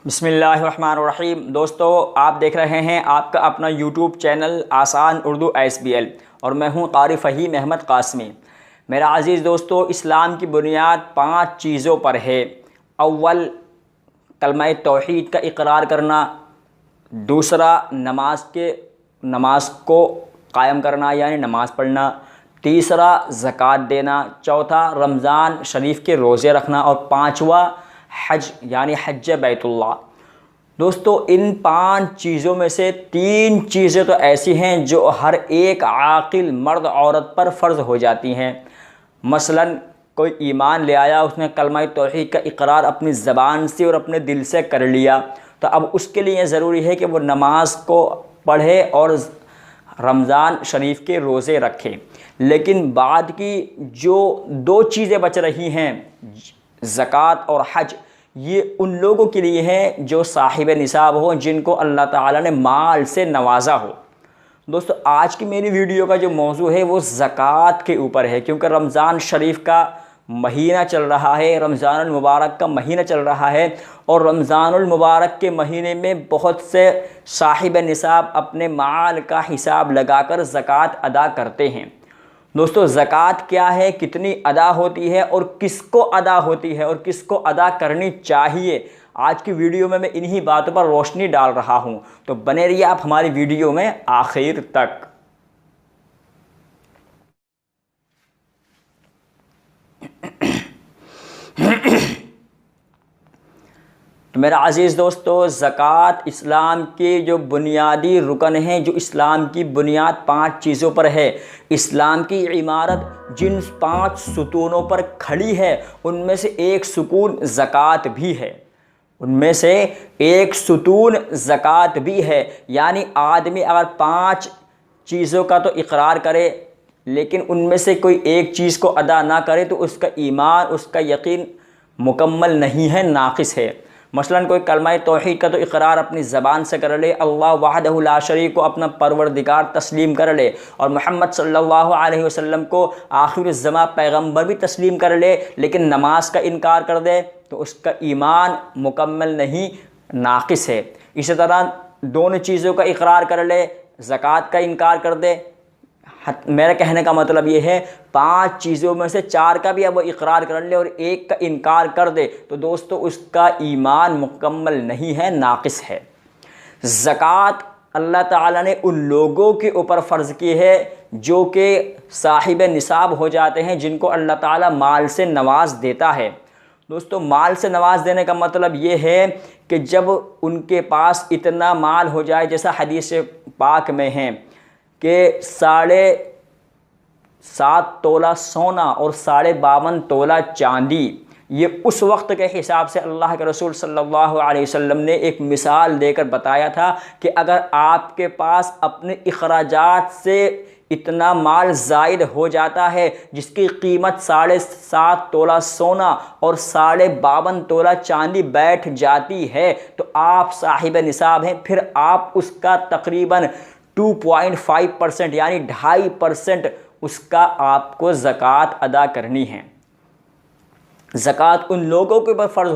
बिस्मिल्लाहिर्रहमानिर्रहीम। दोस्तों, आप देख रहे हैं आपका अपना यूट्यूब चैनल आसान उर्दू ISBL और मैं हूं क़ारी फ़हीम अहमद क़ासमी। मेरा अज़ीज़ दोस्तों, इस्लाम की बुनियाद 5 चीज़ों पर है। अव्वल, कलमा तौहीद का इकरार करना। दूसरा, नमाज को कायम करना यानी नमाज़ पढ़ना। तीसरा, ज़कात देना। चौथा, रमज़ान शरीफ के रोज़े रखना। और पाँचवा, हज यानी हज बैतुल्लाह। दोस्तों, इन 5 चीज़ों में से 3 चीज़ें तो ऐसी हैं जो हर एक आकिल मर्द औरत पर फ़र्ज़ हो जाती हैं। मसलन कोई ईमान ले आया, उसने कलमा तौहीद का इकरार अपनी ज़बान से और अपने दिल से कर लिया, तो अब उसके लिए ज़रूरी है कि वो नमाज को पढ़े और रमज़ान शरीफ के रोज़े रखे। लेकिन बाद की जो 2 चीज़ें बच रही हैं, ज़कात और हज, ये उन लोगों के लिए है जो साहिब निसाब हो, जिनको अल्लाह ताला ने माल से नवाजा हो। दोस्तों, आज की मेरी वीडियो का जो मौजू है वो ज़कात के ऊपर है, क्योंकि रमज़ान शरीफ का महीना चल रहा है, रमज़ानुल मुबारक का महीना चल रहा है। और रमज़ानुल मुबारक के महीने में बहुत से साहिब निसाब अपने माल का हिसाब लगाकर ज़कात अदा करते हैं। दोस्तों, ज़कात क्या है, कितनी अदा होती है और किसको अदा होती है और किसको अदा करनी चाहिए, आज की वीडियो में मैं इन्हीं बातों पर रोशनी डाल रहा हूं। तो बने रहिए आप हमारी वीडियो में आखिर तक। तो मेरा अज़ीज़ दोस्तों, ज़कात इस्लाम के जो बुनियादी रुकन हैं, जो इस्लाम की बुनियाद 5 चीज़ों पर है। इस्लाम की इमारत जिन 5 सुतूनों पर खड़ी है, उनमें से एक सुकून ज़कात भी है। उनमें से एक सुतून ज़कात भी है। यानी आदमी अगर 5 चीज़ों का तो इकरार करे, लेकिन उनमें से कोई एक चीज़ को अदा ना करे, तो उसका ईमान, उसका यकीन मुकम्मल नहीं है, नाक़िस है। मसलन कोई कलमा तौहीद का तो इकरार अपनी ज़बान से कर ले, अल्लाह वहदहु ला शरीक को अपना परवरदिगार तस्लीम कर ले, और मोहम्मद सल्लल्लाहु अलैहि वसल्लम को आखिरुज़्ज़मा पैगम्बर भी तस्लीम कर ले, लेकिन नमाज का इनकार कर दे, तो उसका ईमान मुकम्मल नहीं, नाक़िस है। इसी तरह दोनों चीज़ों का इकरार कर ले, ज़कात का इनकार कर दे। मेरे कहने का मतलब ये है, 5 चीज़ों में से 4 का भी अब वो इकरार कर ले और एक का इनकार कर दे, तो दोस्तों उसका ईमान मुकम्मल नहीं है, नाक़िस है। ज़कात अल्लाह ताला ने उन लोगों के ऊपर फ़र्ज़ की है जो कि साहिब निसाब हो जाते हैं, जिनको अल्लाह ताला माल से नवाज देता है। दोस्तों, माल से नवाज देने का मतलब ये है कि जब उनके पास इतना माल हो जाए, जैसा हदीस पाक में है कि 7.5 तोला सोना और 52.5 तोला चांदी, ये उस वक्त के हिसाब से अल्लाह के रसूल सल्लल्लाहु अलैहि वसल्लम ने एक मिसाल देकर बताया था कि अगर आपके पास अपने इखराजात से इतना माल ज़ायद हो जाता है, जिसकी कीमत 7.5 तोला सोना और 52.5 तोला चांदी बैठ जाती है, तो आप साहिब निसाब हैं। फिर आप उसका तकरीबन 2.5% यानी 2.5% उसका आपको ज़कात अदा करनी है। ज़कात उन लोगों के ऊपर फ़र्ज़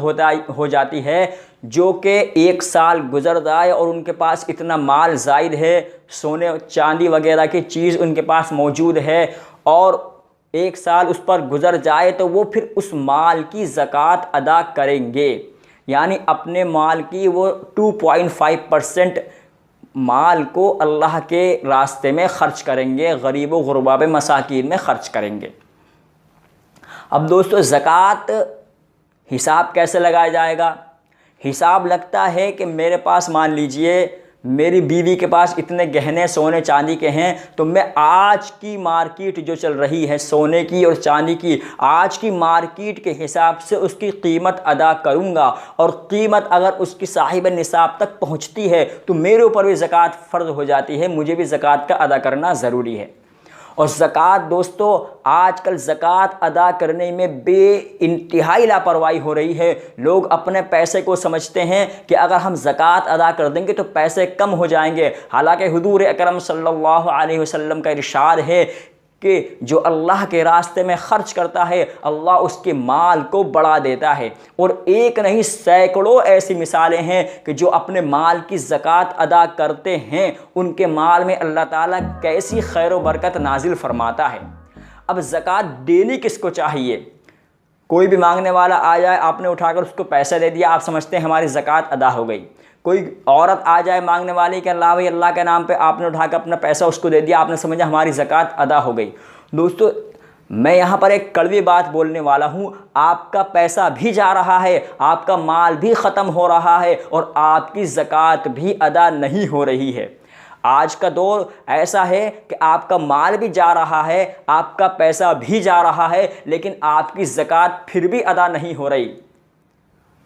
हो जाती है जो कि 1 साल गुज़र जाए और उनके पास इतना माल ज़ायद है, सोने चांदी वगैरह की चीज़ उनके पास मौजूद है, और 1 साल उस पर गुज़र जाए तो वो फिर उस माल की ज़कात अदा करेंगे। यानी अपने माल की वो 2.5% माल को अल्लाह के रास्ते में ख़र्च करेंगे, गरीब व गुरबा पे मसाकीन में ख़र्च करेंगे। अब दोस्तों, ज़कात हिसाब कैसे लगाया जाएगा? हिसाब लगता है कि मेरे पास, मान लीजिए मेरी बीवी के पास इतने गहने सोने चांदी के हैं, तो मैं आज की मार्केट जो चल रही है सोने की और चांदी की, आज की मार्केट के हिसाब से उसकी कीमत अदा करूंगा। और कीमत अगर उसकी साहिब निसाब तक पहुंचती है तो मेरे ऊपर भी ज़कात फ़र्ज़ हो जाती है, मुझे भी ज़कात का अदा करना ज़रूरी है। और ज़कात दोस्तों, आजकल ज़कात अदा करने में बेइंतहाई लापरवाही हो रही है। लोग अपने पैसे को समझते हैं कि अगर हम ज़कात अदा कर देंगे तो पैसे कम हो जाएंगे। हालांकि हुज़ूर अकरम सल्लल्लाहु अलैहि वसल्लम का इरशाद है कि जो अल्लाह के रास्ते में खर्च करता है अल्लाह उसके माल को बढ़ा देता है। और एक नहीं सैकड़ों ऐसी मिसालें हैं कि जो अपने माल की ज़कात अदा करते हैं उनके माल में अल्लाह ताला कैसी खैर व बरकत नाजिल फरमाता है। अब ज़कात देनी किसको चाहिए? कोई भी मांगने वाला आ जाए, आपने उठाकर उसको पैसा दे दिया, आप समझते हैं हमारी ज़कात अदा हो गई। कोई औरत आ जाए मांगने वाली कि अल्लाह भाई अल्लाह के नाम पे, आपने उठाकर अपना पैसा उसको दे दिया, आपने समझा हमारी ज़कात अदा हो गई। दोस्तों मैं यहाँ पर एक कड़वी बात बोलने वाला हूँ, आपका पैसा भी जा रहा है, आपका माल भी ख़त्म हो रहा है और आपकी ज़कात भी अदा नहीं हो रही है। आज का दौर ऐसा है कि आपका माल भी जा रहा है, आपका पैसा भी जा रहा है, लेकिन आपकी ज़कात फिर भी अदा नहीं हो रही।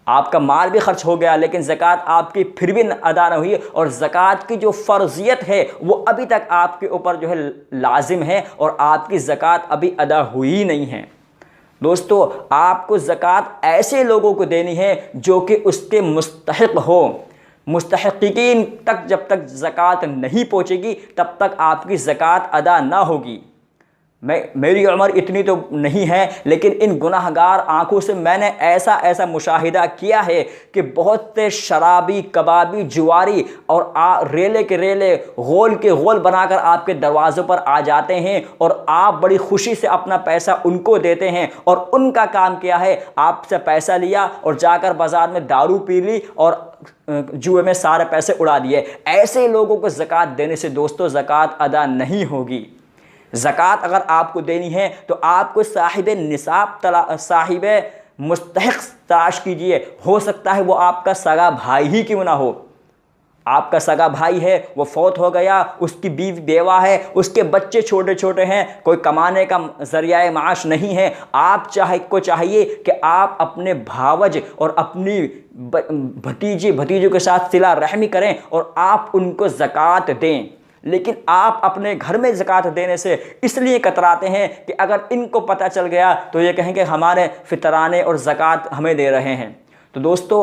आपका माल भी खर्च हो गया लेकिन ज़कात आपकी फिर भी अदा नहीं हुई, और ज़कात की जो फ़र्ज़ियत है वो अभी तक आपके ऊपर जो है लाजिम है और आपकी ज़कात अभी अदा हुई ही नहीं है। दोस्तों आपको ज़कात ऐसे लोगों को देनी है जो कि उसके मुस्तहिक़ हो। मुस्तहिक़ीन तक जब तक ज़कात नहीं पहुँचेगी तब तक आपकी ज़कात अदा ना होगी। मेरी उम्र इतनी तो नहीं है, लेकिन इन गुनाहगार आंखों से मैंने ऐसा मुशाहिदा किया है कि बहुत से शराबी, कबाबी, जुआरी और रेले के रेले, गोल के गोल बनाकर आपके दरवाज़ों पर आ जाते हैं और आप बड़ी खुशी से अपना पैसा उनको देते हैं। और उनका काम क्या है, आपसे पैसा लिया और जाकर बाज़ार में दारू पी ली और जुए में सारे पैसे उड़ा दिए। ऐसे लोगों को ज़कात देने से दोस्तों ज़कात अदा नहीं होगी। ज़कात अगर आपको देनी है तो आपको साहिब निसाब साहिब मुस्तहिक़ तलाश कीजिए। हो सकता है वो आपका सगा भाई ही क्यों ना हो। आपका सगा भाई है, वो फौत हो गया, उसकी बीवी बेवा है, उसके बच्चे छोटे छोटे हैं, कोई कमाने का ज़रिया माश नहीं है। आप चाहिए कि आप अपने भावज और अपनी भतीजों के साथ सिला रहमी करें और आप उनको ज़कात दें। लेकिन आप अपने घर में ज़कात देने से इसलिए कतराते हैं कि अगर इनको पता चल गया तो ये कहेंगे हमारे फितराने और ज़कात हमें दे रहे हैं। तो दोस्तों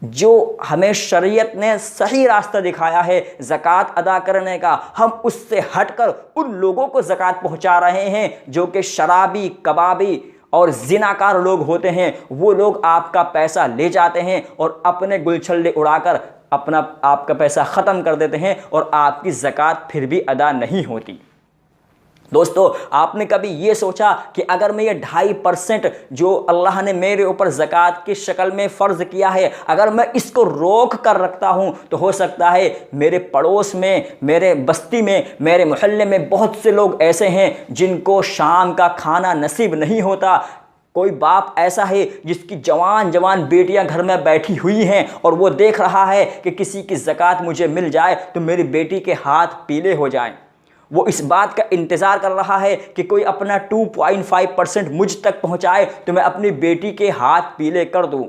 जो हमें शरीयत ने सही रास्ता दिखाया है ज़कात अदा करने का, हम उससे हटकर उन लोगों को ज़कात पहुंचा रहे हैं जो कि शराबी, कबाबी और ज़िनाकार लोग होते हैं। वो लोग आपका पैसा ले जाते हैं और अपने गुलछल्ले उड़ाकर आपका पैसा ख़त्म कर देते हैं और आपकी ज़कात फिर भी अदा नहीं होती। दोस्तों आपने कभी ये सोचा कि अगर मैं ये 2.5% जो अल्लाह ने मेरे ऊपर ज़कात की शक्ल में फ़र्ज़ किया है, अगर मैं इसको रोक कर रखता हूँ तो हो सकता है मेरे पड़ोस में, मेरे बस्ती में, मेरे मोहल्ले में बहुत से लोग ऐसे हैं जिनको शाम का खाना नसीब नहीं होता। कोई बाप ऐसा है जिसकी जवान बेटियां घर में बैठी हुई हैं और वो देख रहा है कि किसी की ज़कात मुझे मिल जाए तो मेरी बेटी के हाथ पीले हो जाएं। वो इस बात का इंतज़ार कर रहा है कि कोई अपना 2.5% मुझ तक पहुंचाए तो मैं अपनी बेटी के हाथ पीले कर दूं।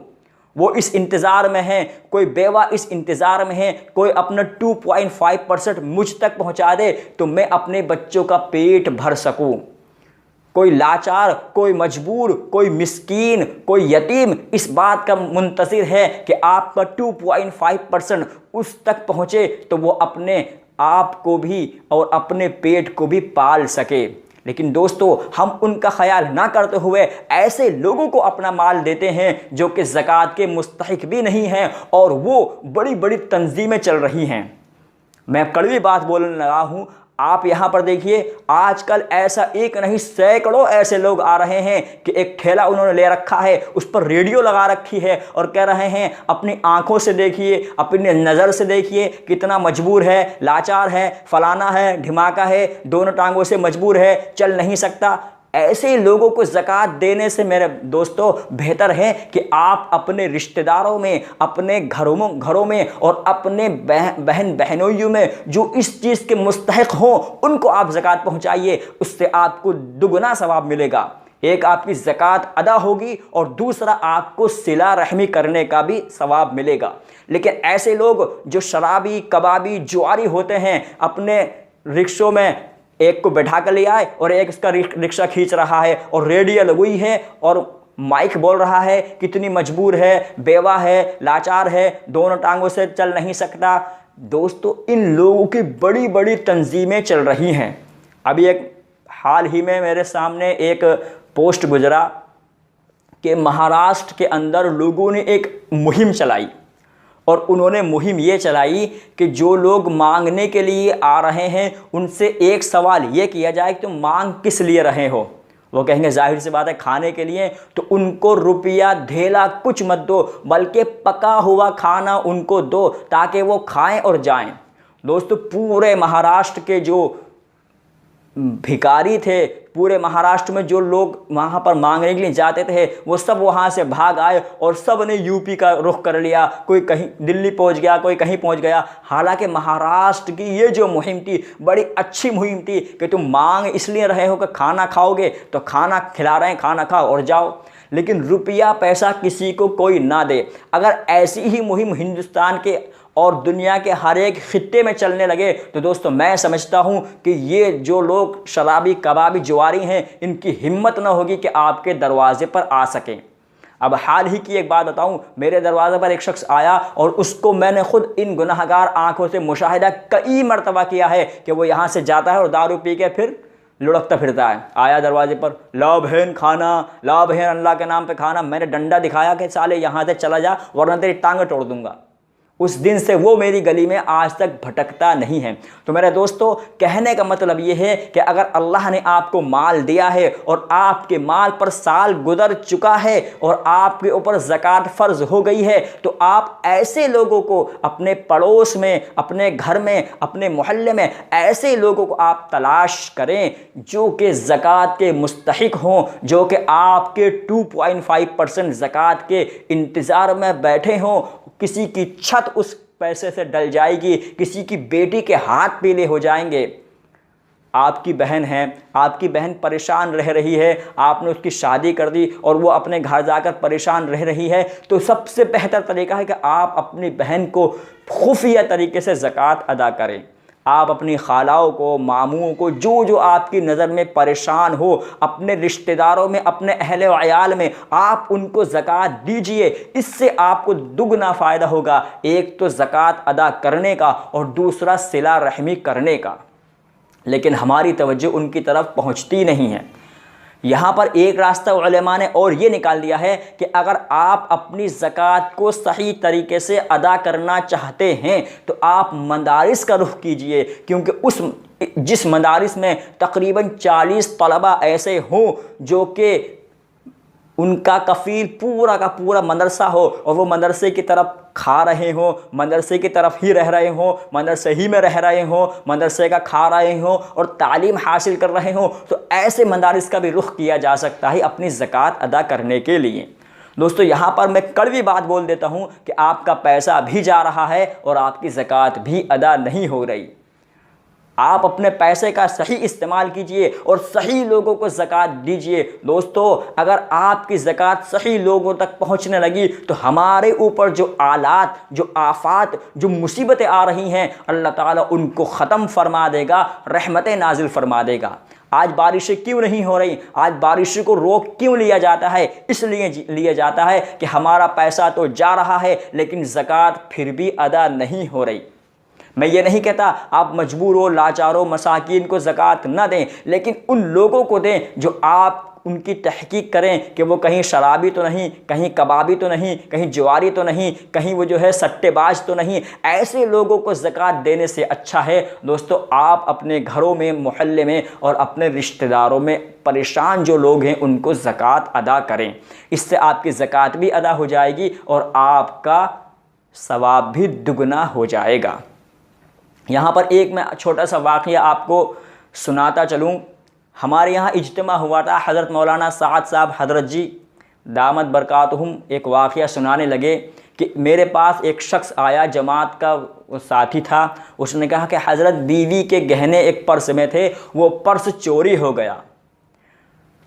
वो इस इंतज़ार में है, कोई बेवा इस इंतज़ार में है, कोई अपना 2.5% मुझ तक पहुंचा दे तो मैं अपने बच्चों का पेट भर सकूं। कोई लाचार, कोई मजबूर, कोई मिस्कीन, कोई यतीम इस बात का मुंतज़िर है कि आपका 2.5% उस तक पहुँचे तो वो अपने आप को भी और अपने पेट को भी पाल सके। लेकिन दोस्तों हम उनका ख्याल ना करते हुए ऐसे लोगों को अपना माल देते हैं जो कि ज़कात के मुस्तहिक़ भी नहीं हैं और वो बड़ी बड़ी तंजीमें चल रही हैं। मैं कड़वी बात बोलने लगा हूँ। आप यहाँ पर देखिए आजकल ऐसा एक नहीं सैकड़ों ऐसे लोग आ रहे हैं कि एक ठेला उन्होंने ले रखा है, उस पर रेडियो लगा रखी है और कह रहे हैं अपनी आंखों से देखिए, अपनी नज़र से देखिए कितना मजबूर है, लाचार है, फलाना है, ढिमाका है, दोनों टांगों से मजबूर है, चल नहीं सकता। ऐसे लोगों को ज़कात देने से मेरे दोस्तों बेहतर है कि आप अपने रिश्तेदारों में, अपने घरों में और अपने बहनोइयों में जो इस चीज़ के मुस्तहिक़ हों उनको आप ज़कात पहुंचाइए। उससे आपको दुगना सवाब मिलेगा। एक आपकी ज़कात अदा होगी और दूसरा आपको सिला रहमी करने का भी सवाब मिलेगा। लेकिन ऐसे लोग जो शराबी, कबाबी, जुआरी होते हैं, अपने रिक्शों में एक को बैठा कर ले आए और एक उसका रिक्शा खींच रहा है और रेडियो लगुई है और माइक बोल रहा है कितनी मजबूर है, बेवा है, लाचार है, दोनों टांगों से चल नहीं सकता। दोस्तों इन लोगों की बड़ी बड़ी तंजीमें चल रही हैं। अभी एक हाल ही में मेरे सामने एक पोस्ट गुजरा कि महाराष्ट्र के अंदर लोगों ने एक मुहिम चलाई और उन्होंने मुहिम ये चलाई कि जो लोग मांगने के लिए आ रहे हैं उनसे एक सवाल ये किया जाए कि तुम मांग किस लिए रहे हो। वो कहेंगे जाहिर सी बात है खाने के लिए, तो उनको रुपया धेला कुछ मत दो, बल्कि पका हुआ खाना उनको दो ताकि वो खाएं और जाएं। दोस्तों पूरे महाराष्ट्र के जो भिखारी थे, पूरे महाराष्ट्र में जो लोग वहाँ पर मांगने के लिए जाते थे, वो सब वहाँ से भाग आए और सब ने यूपी का रुख कर लिया। कोई कहीं दिल्ली पहुँच गया, कोई कहीं पहुँच गया। हालांकि महाराष्ट्र की ये जो मुहिम थी बड़ी अच्छी मुहिम थी कि तुम मांग इसलिए रहे हो कि खाना खाओगे, तो खाना खिला रहे हैं, खाना खाओ और जाओ, लेकिन रुपया पैसा किसी को कोई ना दे। अगर ऐसी ही मुहिम हिंदुस्तान के और दुनिया के हर एक खित्ते में चलने लगे तो दोस्तों मैं समझता हूं कि ये जो लोग शराबी कबाबी जुआरी हैं, इनकी हिम्मत ना होगी कि आपके दरवाजे पर आ सकें। अब हाल ही की एक बात बताऊं, मेरे दरवाजे पर एक शख्स आया और उसको मैंने खुद इन गुनाहगार आंखों से मुशाहिदा कई मरतबा किया है कि वो यहाँ से जाता है और दारू पी के फिर लुढ़कता फिरता है। आया दरवाजे पर, ला बहन खाना, ला बहन अल्लाह के नाम पे खाना। मैंने डंडा दिखाया कि साले यहाँ से चला जा वरना तेरी टांगें तोड़ दूंगा। उस दिन से वो मेरी गली में आज तक भटकता नहीं है। तो मेरे दोस्तों कहने का मतलब ये है कि अगर अल्लाह ने आपको माल दिया है और आपके माल पर साल गुजर चुका है और आपके ऊपर ज़कात फ़र्ज हो गई है, तो आप ऐसे लोगों को अपने पड़ोस में, अपने घर में, अपने मोहल्ले में ऐसे लोगों को आप तलाश करें जो कि ज़कात के मुस्तहिक हों, जो कि आपके 2.5% ज़कात के इंतज़ार में बैठे हों। किसी की छत उस पैसे से डल जाएगी, किसी की बेटी के हाथ पीले हो जाएंगे। आपकी बहन है, आपकी बहन परेशान रह रही है, आपने उसकी शादी कर दी और वो अपने घर जाकर परेशान रह रही है, तो सबसे बेहतर तरीका है कि आप अपनी बहन को खुफिया तरीके से ज़कात अदा करें। आप अपनी खालाओं को, मामूओं को, जो जो आपकी नज़र में परेशान हो, अपने रिश्तेदारों में, अपने अहले व अयाल में, आप उनको ज़कात दीजिए। इससे आपको दुगना फ़ायदा होगा, एक तो ज़कात अदा करने का और दूसरा सिला रहमी करने का। लेकिन हमारी तवज्जो उनकी तरफ पहुँचती नहीं है। यहाँ पर एक रास्ता उलेमा ने और ये निकाल दिया है कि अगर आप अपनी ज़कात को सही तरीके से अदा करना चाहते हैं तो आप मदारिस का रुख कीजिए, क्योंकि जिस मदारिस में तकरीबन 40 तलबा ऐसे हों जो कि उनका कफ़ील पूरा का पूरा मदरसा हो और वो मदरसे की तरफ खा रहे हों, मदरसे की तरफ ही रह रहे हों, मदरसे ही में रह रहे हों, मदरसे का खा रहे हों और तालीम हासिल कर रहे हों, तो ऐसे मदारिस का भी रुख किया जा सकता है अपनी ज़कात अदा करने के लिए। दोस्तों यहाँ पर मैं कड़वी बात बोल देता हूँ कि आपका पैसा भी जा रहा है और आपकी ज़कात भी अदा नहीं हो रही। आप अपने पैसे का सही इस्तेमाल कीजिए और सही लोगों को ज़कात दीजिए। दोस्तों अगर आपकी ज़कात सही लोगों तक पहुंचने लगी तो हमारे ऊपर जो आलात, जो आफात, जो मुसीबतें आ रही हैं, अल्लाह ताला उनको ख़त्म फरमा देगा, रहमतें नाजिल फरमा देगा। आज बारिशें क्यों नहीं हो रही? आज बारिशों को रोक क्यों लिया जाता है? इसलिए लिया जाता है कि हमारा पैसा तो जा रहा है लेकिन ज़कात फिर भी अदा नहीं हो रही। मैं ये नहीं कहता आप मजबूरों, लाचारों, मसाकीन को ज़कात न दें, लेकिन उन लोगों को दें जो आप उनकी तहकीक करें कि वो कहीं शराबी तो नहीं, कहीं कबाबी तो नहीं, कहीं जुआरी तो नहीं, कहीं वो जो है सट्टेबाज तो नहीं। ऐसे लोगों को ज़कात देने से अच्छा है दोस्तों आप अपने घरों में, मोहल्ले में और अपने रिश्तेदारों में परेशान जो लोग हैं उनको ज़कात अदा करें। इससे आपकी ज़कात भी अदा हो जाएगी और आपका सवाब भी दुगना हो जाएगा। यहाँ पर एक मैं छोटा सा वाक़या आपको सुनाता चलूँ। हमारे यहाँ इज्तिमा हुआ था, हज़रत मौलाना साद साहब हज़रत जी दामत बरकातहुम एक वाक़या सुनाने लगे कि मेरे पास एक शख्स आया, जमात का साथी था। उसने कहा कि हज़रत बीवी के गहने एक पर्स में थे, वो पर्स चोरी हो गया।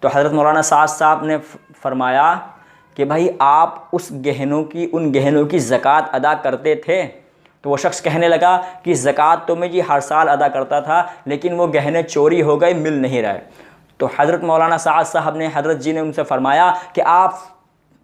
तो हज़रत मौलाना साद साहब ने फरमाया कि भाई आप उन गहनों की ज़कात अदा करते थे? तो वो शख्स कहने लगा कि ज़कात तो मैं जी हर साल अदा करता था, लेकिन वो गहने चोरी हो गए, मिल नहीं रहे। तो हज़रत मौलाना साद साहब ने, हज़रत जी ने उनसे फ़रमाया कि आप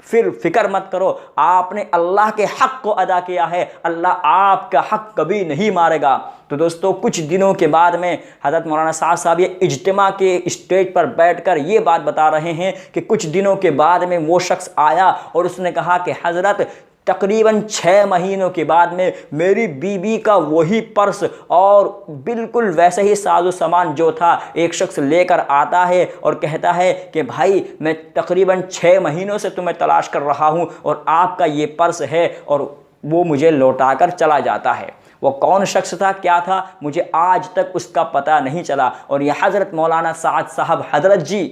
फिर फिक्र मत करो, आपने अल्लाह के हक़ को अदा किया है, अल्लाह आपका हक़ कभी नहीं मारेगा। तो दोस्तों कुछ दिनों के बाद में हज़रत मौलाना साद साहब ये इज्तिमा के स्टेज पर बैठकर ये बात बता रहे हैं कि कुछ दिनों के बाद में वो शख्स आया और उसने कहा कि हज़रत तकरीबन 6 महीनों के बाद में मेरी बीबी का वही पर्स और बिल्कुल वैसे ही साजो सामान जो था एक शख्स लेकर आता है और कहता है कि भाई मैं तकरीबन 6 महीनों से तुम्हें तलाश कर रहा हूँ और आपका ये पर्स है, और वो मुझे लौटाकर चला जाता है। वो कौन शख्स था, क्या था, मुझे आज तक उसका पता नहीं चला। और ये हज़रत मौलाना साद साहब हज़रत जी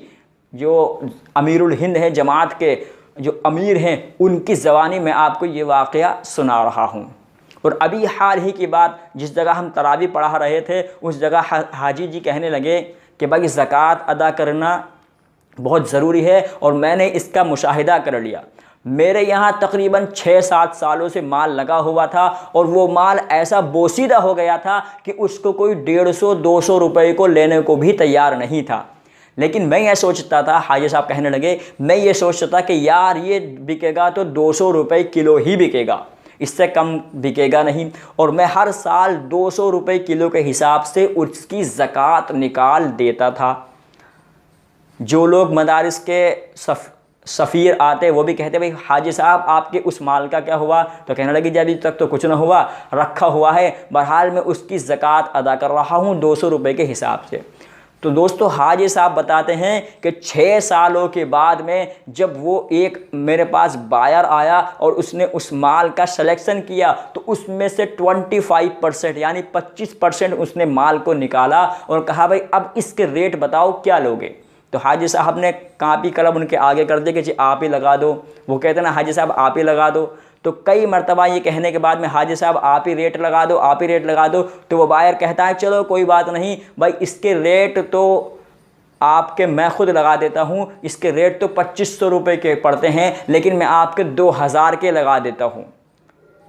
जो अमीरुल हिंद है, जमात के जो अमीर हैं, उनकी ज़बानी में आपको ये वाक़या सुना रहा हूँ। और अभी हाल ही की बात, जिस जगह हम तरावी पढ़ा रहे थे उस जगह हाजी जी कहने लगे कि भाई ज़कात अदा करना बहुत ज़रूरी है, और मैंने इसका मुशाहिदा कर लिया। मेरे यहाँ तकरीबन 6-7 सालों से माल लगा हुआ था और वो माल ऐसा बोसीदा हो गया था कि उसको कोई 150-200 रुपये को लेने को भी तैयार नहीं था। लेकिन मैं ये सोचता था, हाजी साहब कहने लगे, मैं ये सोचता था कि यार ये बिकेगा तो 200 रुपये किलो ही बिकेगा, इससे कम बिकेगा नहीं। और मैं हर साल 200 रुपये किलो के हिसाब से उसकी ज़कात निकाल देता था। जो लोग मदारिस के सफ़ीर आते वो भी कहते भाई हाजी साहब आपके उस माल का क्या हुआ, तो कहने लगी अभी तक तो कुछ ना हुआ, रखा हुआ है, बहरहाल मैं उसकी ज़कात अदा कर रहा हूँ 200 रुपये के हिसाब से। तो दोस्तों हाजी साहब बताते हैं कि 6 सालों के बाद में जब वो एक मेरे पास बायर आया और उसने उस माल का सिलेक्शन किया तो उसमें से 25% यानी 25% उसने माल को निकाला और कहा भाई अब इसके रेट बताओ क्या लोगे। तो हाजी साहब ने कापी कलम उनके आगे कर दिया कि जी आप ही लगा दो। वो कहते ना हाजी साहब आप ही लगा दो। तो कई मरतबा ये कहने के बाद में हाजी साहब आप ही रेट लगा दो, आप ही रेट लगा दो। तो वो बायर कहता है चलो कोई बात नहीं भाई, इसके रेट तो आपके मैं खुद लगा देता हूँ, इसके रेट तो 2500 रुपये के पड़ते हैं, लेकिन मैं आपके 2000 के लगा देता हूँ।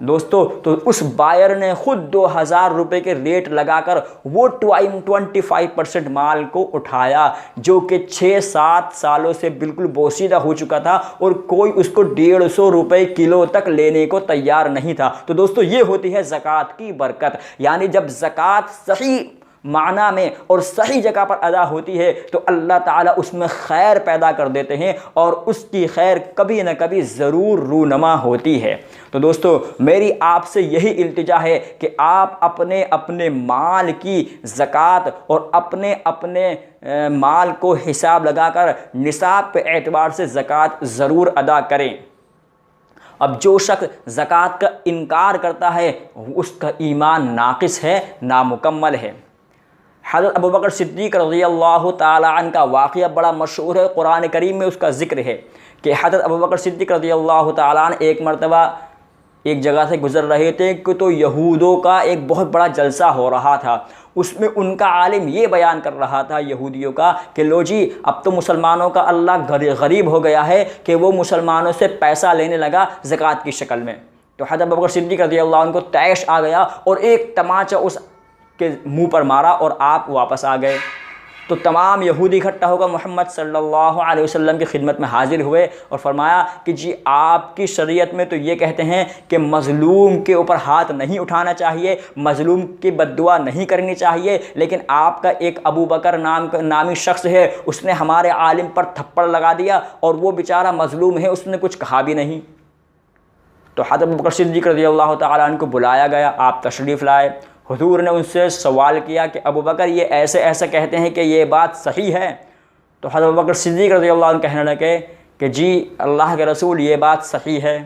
दोस्तों तो उस बायर ने खुद 2000 रुपये के रेट लगाकर वो 25% माल को उठाया, जो कि 6-7 सालों से बिल्कुल बोसीदा हो चुका था और कोई उसको 150 रुपये किलो तक लेने को तैयार नहीं था। तो दोस्तों ये होती है ज़कात की बरकत, यानी जब ज़कात सही माना में और सही जगह पर अदा होती है तो अल्लाह ताला उसमें खैर पैदा कर देते हैं और उसकी खैर कभी न कभी ज़रूर रूनमा होती है। तो दोस्तों मेरी आपसे यही इल्तिजा है कि आप अपने अपने माल की ज़कात और अपने अपने माल को हिसाब लगाकर निसाब पे एतबार से ज़कात ज़रूर अदा करें। अब जो शख्स ज़कात का इनकार करता है उसका ईमान नाक़िस है, नामुकम्मल है। हज़रत अबू बकर सिद्दीक़ रज़ियल्लाहु ताला अन्हु का वाक़या बड़ा मशहूर है, कुरान करीम में उसका ज़िक्र है कि हज़रत अबू बकर सिद्दीक़ रज़ियल्लाहु ताला अन्हु एक मरतबा एक जगह से गुज़र रहे थे कि तो यहूदों का एक बहुत बड़ा जलसा हो रहा था। उसमें उनका आलिम ये बयान कर रहा था यहूदियों का कि लो जी अब तो मुसलमानों का अल्लाह गरीब हो गया है कि वो मुसलमानों से पैसा लेने लगा ज़कात की शक्ल में। तो हज़रत अबू बकर सिद्दीक़ रज़ियल्लाहु अन्हु को तैश आ गया और एक तमाचा उस के मुंह पर मारा और आप वापस आ गए। तो तमाम यहूदी इकट्ठा होकर मोहम्मद सल्लल्लाहु अलैहि वसल्लम की खिदमत में हाजिर हुए और फरमाया कि जी आपकी शरीयत में तो ये कहते हैं कि मज़लूम के ऊपर हाथ नहीं उठाना चाहिए, मज़लूम की बद्दुआ नहीं करनी चाहिए, लेकिन आपका एक अबू बकर नामी शख्स है, उसने हमारे आलिम पर थप्पड़ लगा दिया और वो बेचारा मज़लूम है, उसने कुछ कहा भी नहीं। तो हज़रत अबू बकर सिद्दीक़ रज़ियल्लाहु ताला अन्हु को बुलाया गया, आप तशरीफ़ लाए। हुज़ूर ने उनसे सवाल किया कि अबू बकर ये ऐसे ऐसे कहते हैं कि ये बात सही है। तो हज़रत अबू बकर सिद्दीक़ रज़ियल्लाहु अन्हु कहने लगे कि जी अल्लाह के रसूल ये बात सही है।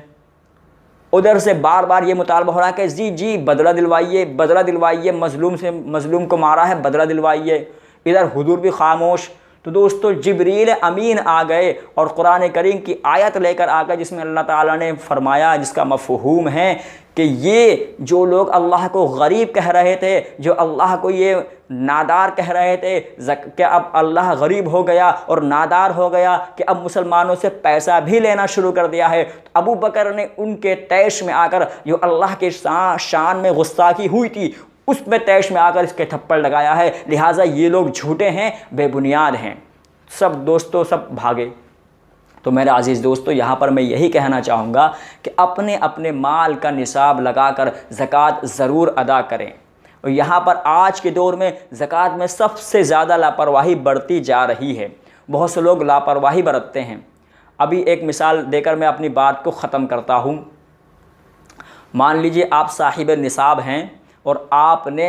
उधर से बार बार ये मुतालबा हो रहा है कि जी बदला दिलवाइए, बदला दिलवाइए, मज़लूम से मज़लूम को मारा है, बदला दिलवाइए। इधर हुज़ूर भी खामोश। तो दोस्तों जिब्रील अमीन आ गए और कुरान करीम की आयत लेकर आ गए जिसमें अल्लाह ताला ने फरमाया, जिसका मफ़हूम है कि ये जो लोग अल्लाह को गरीब कह रहे थे, जो अल्लाह को ये नादार कह रहे थे, क्या अब अल्लाह गरीब हो गया और नादार हो गया कि अब मुसलमानों से पैसा भी लेना शुरू कर दिया है। तो अबू बकर ने उनके तैश में आकर जो अल्लाह के शान में गुस्ताखी हुई थी उसमें तैश में आकर इसके थप्पड़ लगाया है। लिहाजा ये लोग झूठे हैं, बेबुनियाद हैं। सब दोस्तों सब भागे। तो मेरे अज़ीज़ दोस्तों, यहाँ पर मैं यही कहना चाहूँगा कि अपने अपने माल का निसाब लगाकर ज़कात ज़रूर अदा करें। और यहाँ पर आज के दौर में ज़कात में सबसे ज़्यादा लापरवाही बढ़ती जा रही है। बहुत से लोग लापरवाही बरतते हैं। अभी एक मिसाल देकर मैं अपनी बात को ख़त्म करता हूँ। मान लीजिए आप साहिब निसाब हैं और आपने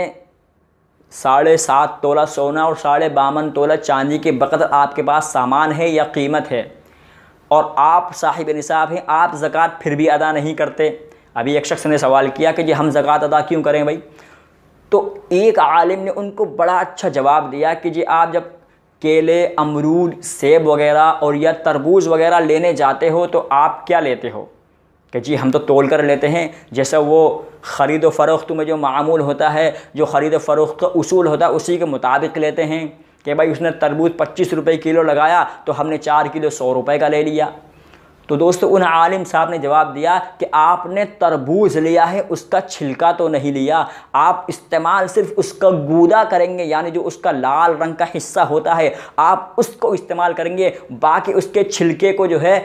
7.5 तोला सोना और 52 तोला चांदी के बकदर आपके पास सामान है या कीमत है, और आप साहिब निसाब हैं, आप ज़कात फिर भी अदा नहीं करते। अभी एक शख्स ने सवाल किया कि जी हम ज़कात अदा क्यों करें भाई? तो एक आलिम ने उनको बड़ा अच्छा जवाब दिया कि जी आप जब केले, अमरूद, सेब वगैरह और या तरबूज वगैरह लेने जाते हो तो आप क्या लेते हो कि जी हम तो तोल कर लेते हैं। जैसा वो ख़रीद व फ़रोख्त में जो मामूल होता है, जो ख़रीद व फ़रोख्त का उसूल होता है, उसी के मुताबिक लेते हैं कि भाई उसने तरबूज 25 रुपये किलो लगाया तो हमने 4 किलो 100 रुपये का ले लिया। तो दोस्तों, उन आलिम साहब ने जवाब दिया कि आपने तरबूज लिया है, उसका छिलका तो नहीं लिया। आप इस्तेमाल सिर्फ उसका गूदा करेंगे, यानी जो उसका लाल रंग का हिस्सा होता है आप उसको इस्तेमाल करेंगे, बाकी उसके छिलके को जो है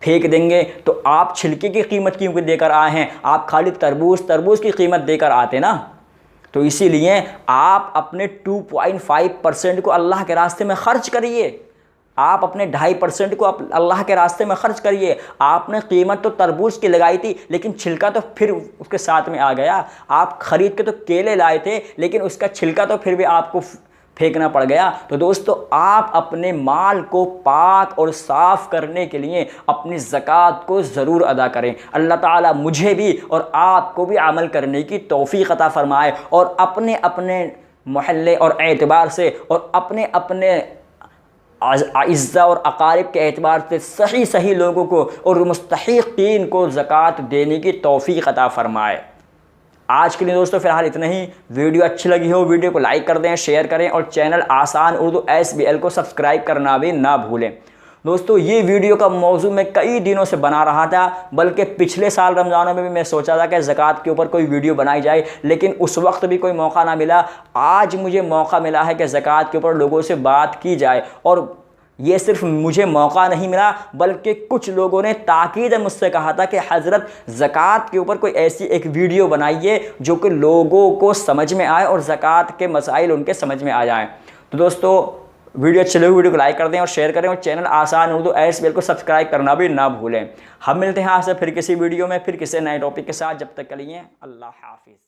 फेंक देंगे। तो आप छिलके की कीमत क्यों देकर आए हैं? आप खाली तरबूज की कीमत देकर आते ना। तो इसीलिए आप अपने 2.5% को अल्लाह के रास्ते में ख़र्च करिए। आप अपने 2.5% को अल्लाह के रास्ते में ख़र्च करिए। आपने कीमत तो तरबूज की लगाई थी, लेकिन छिलका तो फिर उसके साथ में आ गया। आप ख़रीद के तो केले लाए थे, लेकिन उसका छिलका तो फिर भी आपको फेंकना पड़ गया। तो दोस्तों, आप अपने माल को पाक और साफ़ करने के लिए अपनी ज़कात को ज़रूर अदा करें। अल्लाह ताला मुझे भी और आपको भी अमल करने की तौफ़ीक़ अता फ़रमाए, और अपने अपने मोहल्ले और एतबार से और अपने अपने इज़्ज़ा और अकारिब के एतबार से सही सही लोगों को और मुस्तहिक़ीन को ज़कात देने की तौफ़ीक़ अता फ़रमाए। आज के लिए दोस्तों फ़िलहाल इतना ही। वीडियो अच्छी लगी हो वीडियो को लाइक कर दें, शेयर करें, और चैनल आसान उर्दू SBL को सब्सक्राइब करना भी ना भूलें। दोस्तों, ये वीडियो का मौजू मैं कई दिनों से बना रहा था, बल्कि पिछले साल रमज़ानों में भी मैं सोचा था कि ज़कात के ऊपर कोई वीडियो बनाई जाए, लेकिन उस वक्त भी कोई मौका ना मिला। आज मुझे मौका मिला है कि ज़कात के ऊपर लोगों से बात की जाए, और ये सिर्फ मुझे मौका नहीं मिला, बल्कि कुछ लोगों ने ताकीद मुझसे कहा था कि हज़रत ज़कात के ऊपर कोई ऐसी एक वीडियो बनाइए जो कि लोगों को समझ में आए और ज़कात के मसाइल उनके समझ में आ जाएं। तो दोस्तों, वीडियो अच्छी लगी वीडियो को लाइक कर दें और शेयर करें, और चैनल आसान उर्दू SBL को सब्सक्राइब करना भी ना भूलें। हम मिलते हैं आपसे फिर किसी वीडियो में, फिर किसी नए टॉपिक के साथ। जब तक के लिए अल्लाह हाफिज़।